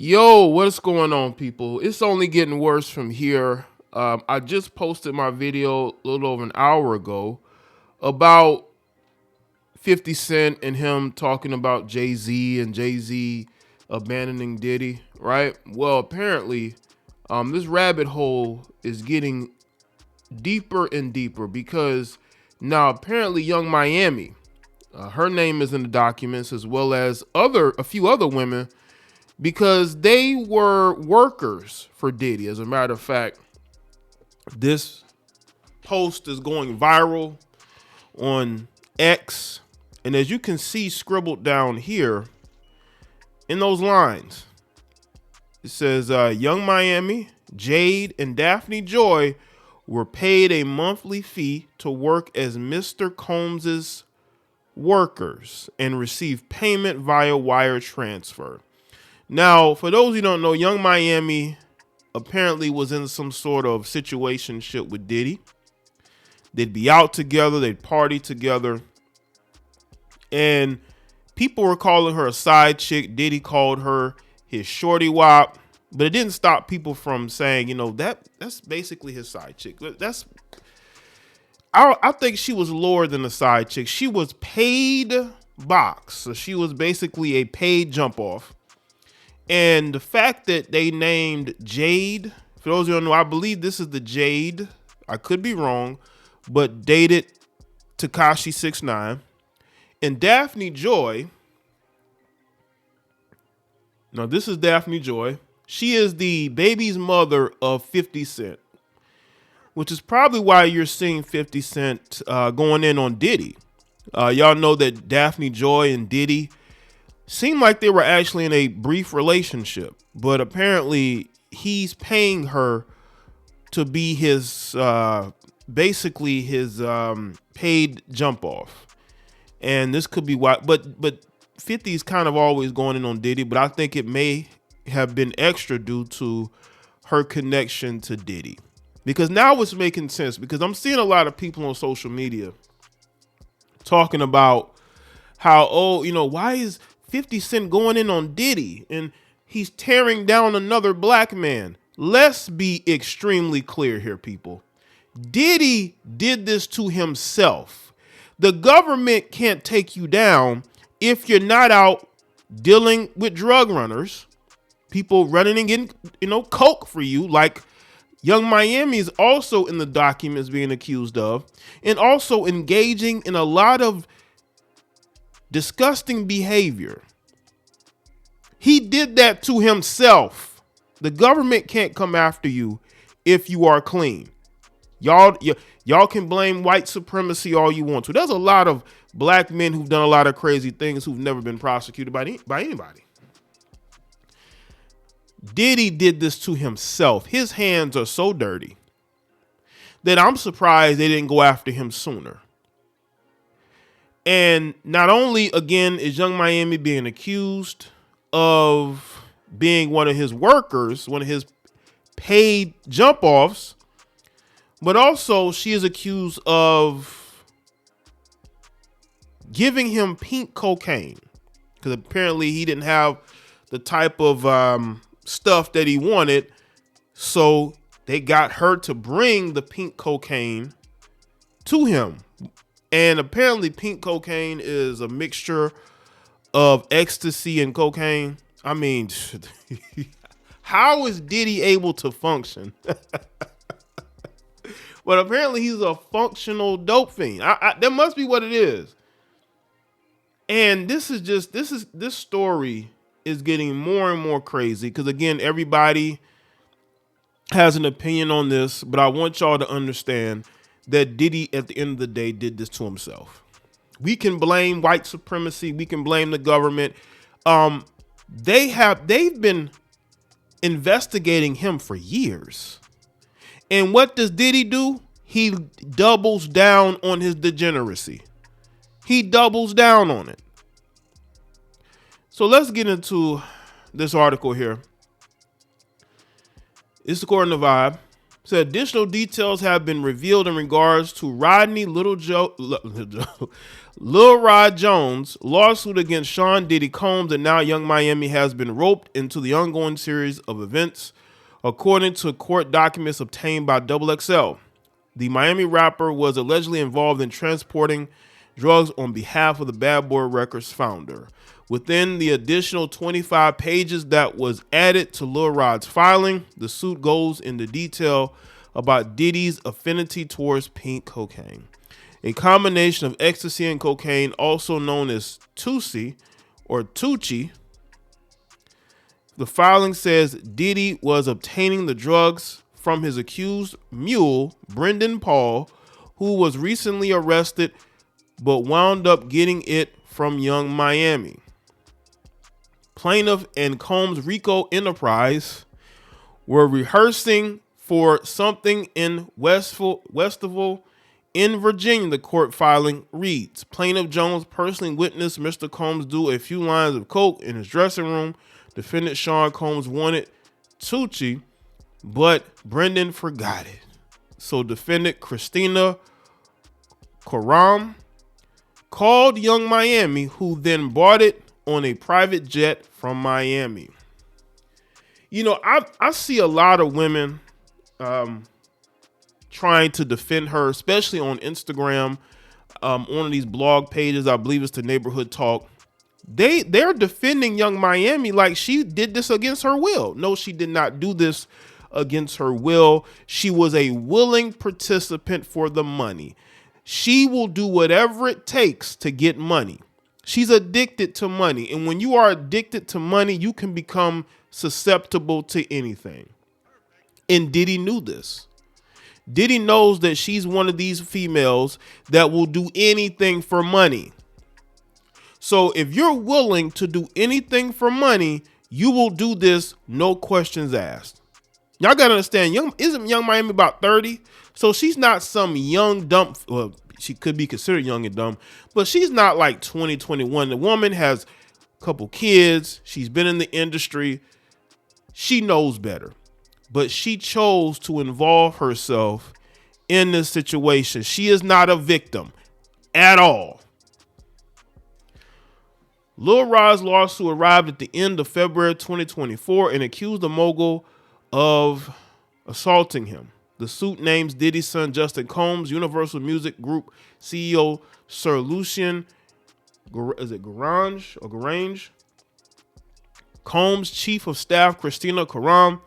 Yo, what's going on, people? It's only getting worse from here. I just posted my video a little over an hour ago about 50 Cent and him talking about Jay-Z and Jay-Z abandoning Diddy, right? Well, apparently, this rabbit hole is getting deeper and deeper because now apparently Young Miami, her name is in the documents as well as a few other women because they were workers for Diddy. As a matter of fact, this post is going viral on X. And as you can see scribbled down here in those lines, it says Young Miami, Jade, and Daphne Joy were paid a monthly fee to work as Mr. Combs's workers and receive payment via wire transfer. Now, for those who don't know, Young Miami apparently was in some sort of situationship with Diddy. They'd be out together, they'd party together, and people were calling her a side chick. Diddy called her his shorty wop, but it didn't stop people from saying, you know, that's basically his side chick. I think she was lower than a side chick. She was paid box, so she was basically a paid jump off. And the fact that they named Jade, for those who don't know, I believe this is the Jade, I could be wrong, but dated Tekashi 6ix9ine. And Daphne Joy, now this is Daphne Joy. She is the baby's mother of 50 Cent, which is probably why you're seeing 50 Cent going in on Diddy. Y'all know that Daphne Joy and Diddy seemed like they were actually in a brief relationship, but apparently he's paying her to be his, basically his paid jump off. And this could be why, but 50's kind of always going in on Diddy, but I think it may have been extra due to her connection to Diddy. Because now it's making sense, because I'm seeing a lot of people on social media talking about how, oh, you know, why is 50 Cent going in on Diddy and he's tearing down another black man? Let's be extremely clear here, people. Diddy did this to himself. The government can't take you down if you're not out dealing with drug runners, people running and getting, you know, coke for you, like Young Miami is also in the documents being accused of, and also engaging in a lot of disgusting behavior. He did that to himself. The government can't come after you if you are clean. Y'all can blame white supremacy all you want to. There's a lot of black men who've done a lot of crazy things who've never been prosecuted by anybody. Diddy did this to himself. His hands are so dirty that I'm surprised they didn't go after him sooner. And not only, again, is Young Miami being accused of being one of his workers, one of his paid jump offs, but also she is accused of giving him pink cocaine because apparently he didn't have the type of stuff that he wanted. So they got her to bring the pink cocaine to him. And apparently pink cocaine is a mixture of ecstasy and cocaine. I mean, how is Diddy able to function? But apparently he's a functional dope fiend. That must be what it is. And this story is getting more and more crazy because, again, everybody has an opinion on this, but I want y'all to understand that Diddy, at the end of the day, did this to himself. We can blame white supremacy. We can blame the government. They've been investigating him for years. And what does Diddy do? He doubles down on his degeneracy. He doubles down on it. So let's get into this article here. It's according to Vibe. So additional details have been revealed in regards to Rodney Lil Rod Jones' lawsuit against Sean Diddy Combs, and now Young Miami has been roped into the ongoing series of events. According to court documents obtained by XXL, the Miami rapper was allegedly involved in transporting drugs on behalf of the Bad Boy Records founder. Within the additional 25 pages that was added to Lil Rod's filing, the suit goes into detail about Diddy's affinity towards pink cocaine, a combination of ecstasy and cocaine, also known as Tusi or Tucci. The filing says Diddy was obtaining the drugs from his accused Mule, Brendan Paul, who was recently arrested but wound up getting it from Young Miami. Plaintiff and Combs Rico Enterprise were rehearsing for something in Westville in Virginia, the court filing reads. Plaintiff Jones personally witnessed Mr. Combs do a few lines of coke in his dressing room. Defendant Sean Combs wanted Tucci, but Brendan forgot it. So defendant Christina Coram called Young Miami, who then bought it on a private jet from Miami. You know, I see a lot of women trying to defend her, especially on Instagram, on one of these blog pages. I believe it's the Neighborhood Talk. They're defending Young Miami like she did this against her will. No, she did not do this against her will. She was a willing participant for the money. She will do whatever it takes to get money. She's addicted to money. And when you are addicted to money, you can become susceptible to anything. And Diddy knew this. Diddy knows that she's one of these females that will do anything for money. So if you're willing to do anything for money, you will do this, no questions asked. Y'all got to understand, isn't Young Miami about 30? So she's not some young, dumb, well, she could be considered young and dumb, but she's not like 20, 21. The woman has a couple kids. She's been in the industry. She knows better, but she chose to involve herself in this situation. She is not a victim at all. Lil Rod's lawsuit arrived at the end of February 2024 and accused the mogul of assaulting him. The suit names Diddy's son Justin Combs, Universal Music Group CEO Sir Lucian, Garange? Combs' chief of staff Christina Karam,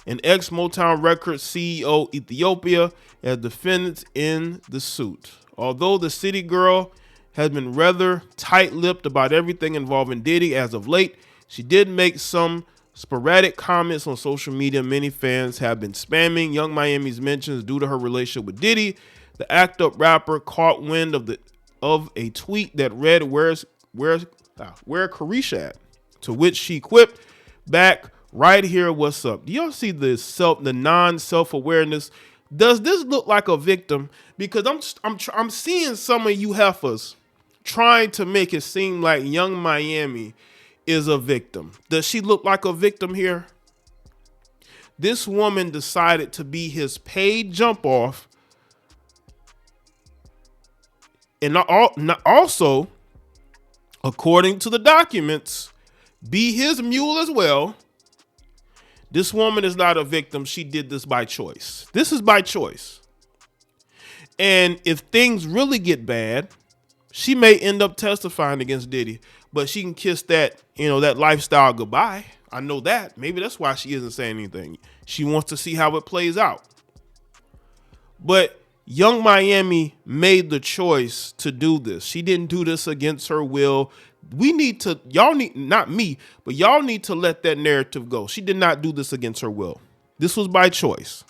and ex-Motown Records CEO Ethiopia as defendants in the suit. Although the city girl has been rather tight-lipped about everything involving Diddy as of late, she did make some sporadic comments on social media. Many fans have been spamming Young Miami's mentions due to her relationship with Diddy. The act-up rapper caught wind of a tweet that read, where Carisha at? To which she quipped back, right here, what's up? Do y'all see the non-self-awareness? Does this look like a victim? Because I'm seeing some of you heifers trying to make it seem like Young Miami is a victim. Does she look like a victim here? This woman decided to be his paid jump off, and also, according to the documents, be his mule as well. This woman is not a victim. She did this by choice. This is by choice. And if things really get bad, she may end up testifying against Diddy, but she can kiss that lifestyle goodbye. I know that. Maybe that's why she isn't saying anything. She wants to see how it plays out. But Young Miami made the choice to do this. She didn't do this against her will. Y'all need, not me, but y'all need to let that narrative go. She did not do this against her will. This was by choice.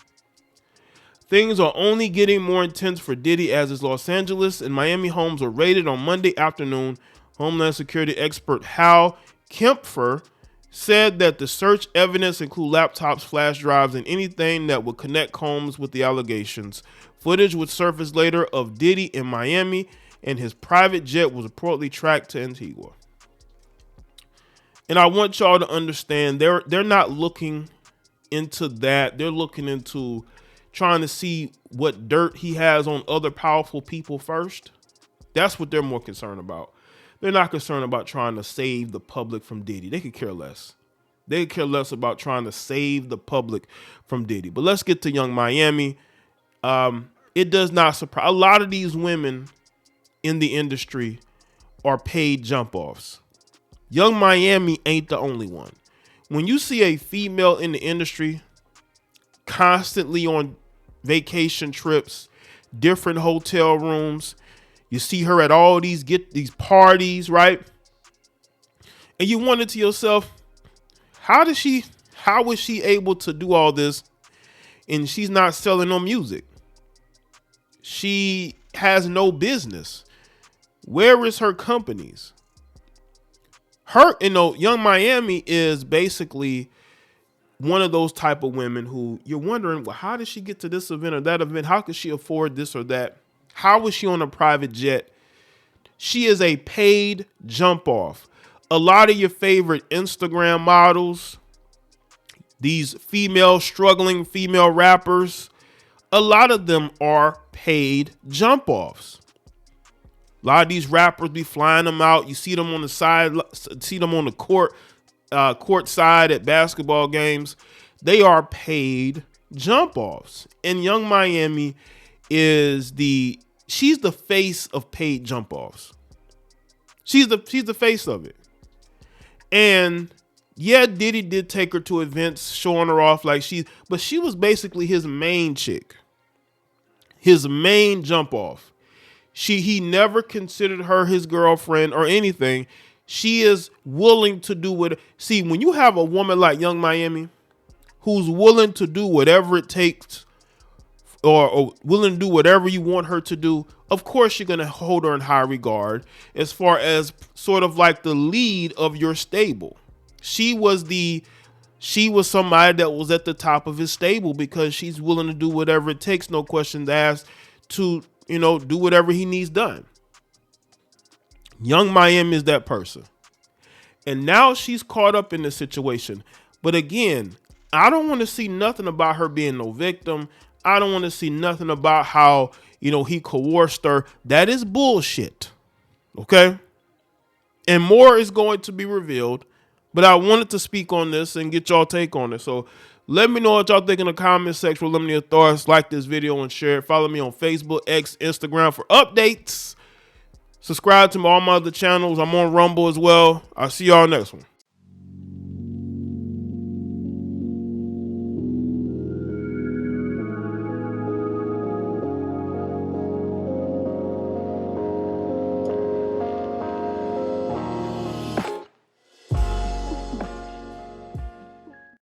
Things are only getting more intense for Diddy as his Los Angeles and Miami homes were raided on Monday afternoon. Homeland Security expert Hal Kempfer said that the search evidence include laptops, flash drives, and anything that would connect Combs with the allegations. Footage would surface later of Diddy in Miami, and his private jet was reportedly tracked to Antigua. And I want y'all to understand, they're not looking into that. They're looking into trying to see what dirt he has on other powerful people first. That's what they're more concerned about. They're not concerned about trying to save the public from Diddy. They could care less. They care less about trying to save the public from Diddy. But let's get to Young Miami. It does not surprise. A lot of these women in the industry are paid jump offs. Young Miami ain't the only one. When you see a female in the industry constantly on vacation trips, different hotel rooms, you see her at all these parties, right? And you wonder to yourself, how was she able to do all this and she's not selling no music? She has no business. Where is her companies? Young Miami is basically one of those type of women who you're wondering, well, how did she get to this event or that event? How could she afford this or that? How was she on a private jet? She is a paid jump off. A lot of your favorite Instagram models, these struggling female rappers, a lot of them are paid jump offs. A lot of these rappers be flying them out. You see them on the side, see them on the court side at basketball games. They are paid jump offs. And Young Miami she's the face of paid jump offs. She's the face of it. And yeah, Diddy did take her to events showing her off but she was basically his main chick. His main jump off. He never considered her his girlfriend or anything. She is willing to do what. See, when you have a woman like Young Miami who's willing to do whatever it takes or willing to do whatever you want her to do, of course you're going to hold her in high regard as far as sort of like the lead of your stable. She was somebody that was at the top of his stable because she's willing to do whatever it takes, no questions asked, to, do whatever he needs done. Young Miami is that person. And now she's caught up in this situation. But again, I don't want to see nothing about her being no victim. I don't want to see nothing about how, he coerced her. That is bullshit. Okay? And more is going to be revealed. But I wanted to speak on this and get y'all take on it. So let me know what y'all think in the comment section. Let me know your thoughts. Like this video and share it. Follow me on Facebook, X, Instagram for updates. Subscribe to all my other channels. I'm on Rumble as well. I'll see y'all next one.